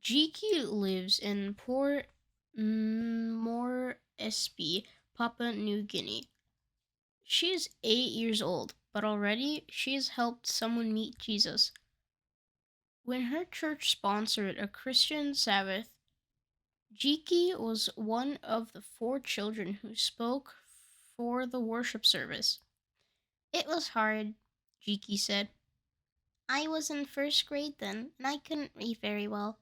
Jiki lives in Port Moresby, Papua New Guinea. She is 8 years old, but already she has helped someone meet Jesus. When her church sponsored a Christian Sabbath, Jiki was one of the four children who spoke for the worship service. It was hard, Jiki said. I was in first grade then, and I couldn't read very well.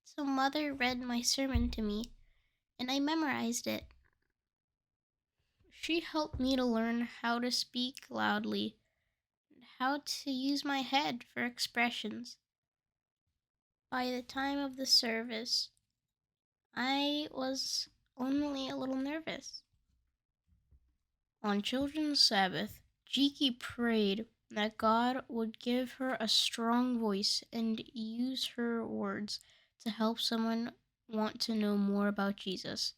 So Mother read my sermon to me, and I memorized it. She helped me to learn how to speak loudly and how to use my head for expressions. By the time of the service, I was only a little nervous. On Children's Sabbath, Jiki prayed that God would give her a strong voice and use her words to help someone want to know more about Jesus.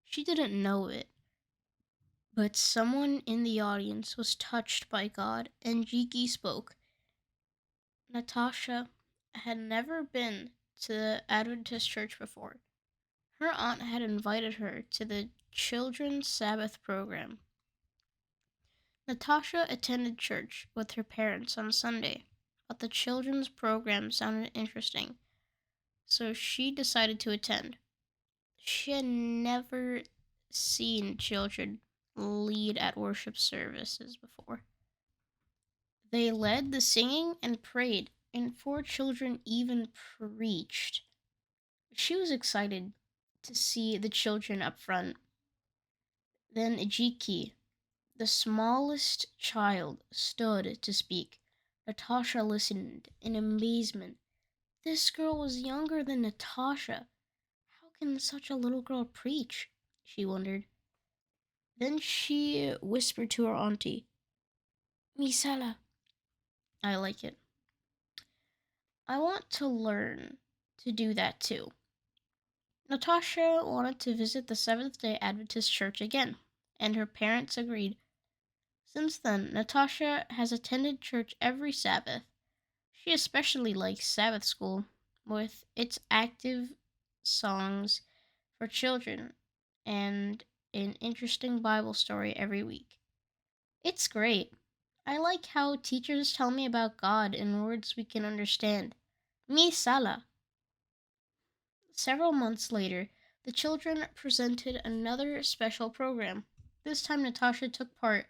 She didn't know it, but someone in the audience was touched by God, and Jiki spoke. Natasha had never been to the Adventist church before. Her aunt had invited her to the Children's Sabbath program. Natasha attended church with her parents on Sunday, but the children's program sounded interesting, so she decided to attend. She had never seen children lead at worship services before. They led the singing and prayed, and four children even preached. She was excited to see the children up front. Then Ejiki, the smallest child, stood to speak. Natasha listened in amazement. This girl was younger than Natasha. How can such a little girl preach? She wondered. Then she whispered to her auntie, Misala. I like it. I want to learn to do that too. Natasha wanted to visit the Seventh-day Adventist church again, and her parents agreed. Since then, Natasha has attended church every Sabbath. She especially likes Sabbath school, with its active songs for children and an interesting Bible story every week. It's great. I like how teachers tell me about God in words we can understand. Mi sala. Several months later, the children presented another special program. This time, Natasha took part.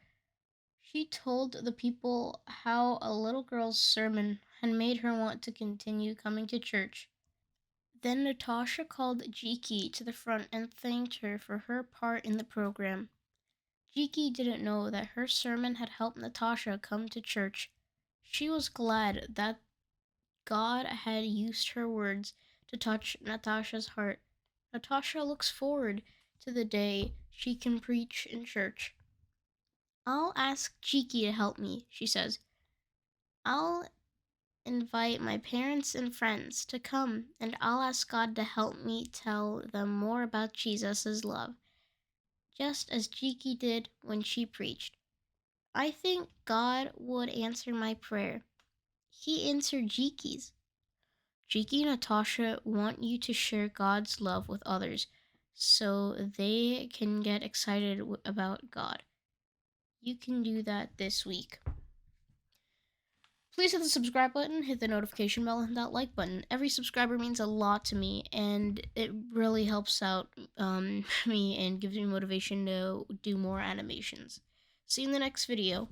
She told the people how a little girl's sermon had made her want to continue coming to church. Then Natasha called Jiki to the front and thanked her for her part in the program. Jiki didn't know that her sermon had helped Natasha come to church. She was glad that God had used her words to touch Natasha's heart. Natasha looks forward to the day she can preach in church. I'll ask Jiki to help me, she says. I'll invite my parents and friends to come, and I'll ask God to help me tell them more about Jesus' love, just as Jiki did when she preached. I think God would answer my prayer. He answered Jiki's. Jiki and Natasha want you to share God's love with others so they can get excited about God. You can do that this week. Please hit the subscribe button, hit the notification bell, and that like button. Every subscriber means a lot to me, and it really helps out me and gives me motivation to do more animations. See you in the next video.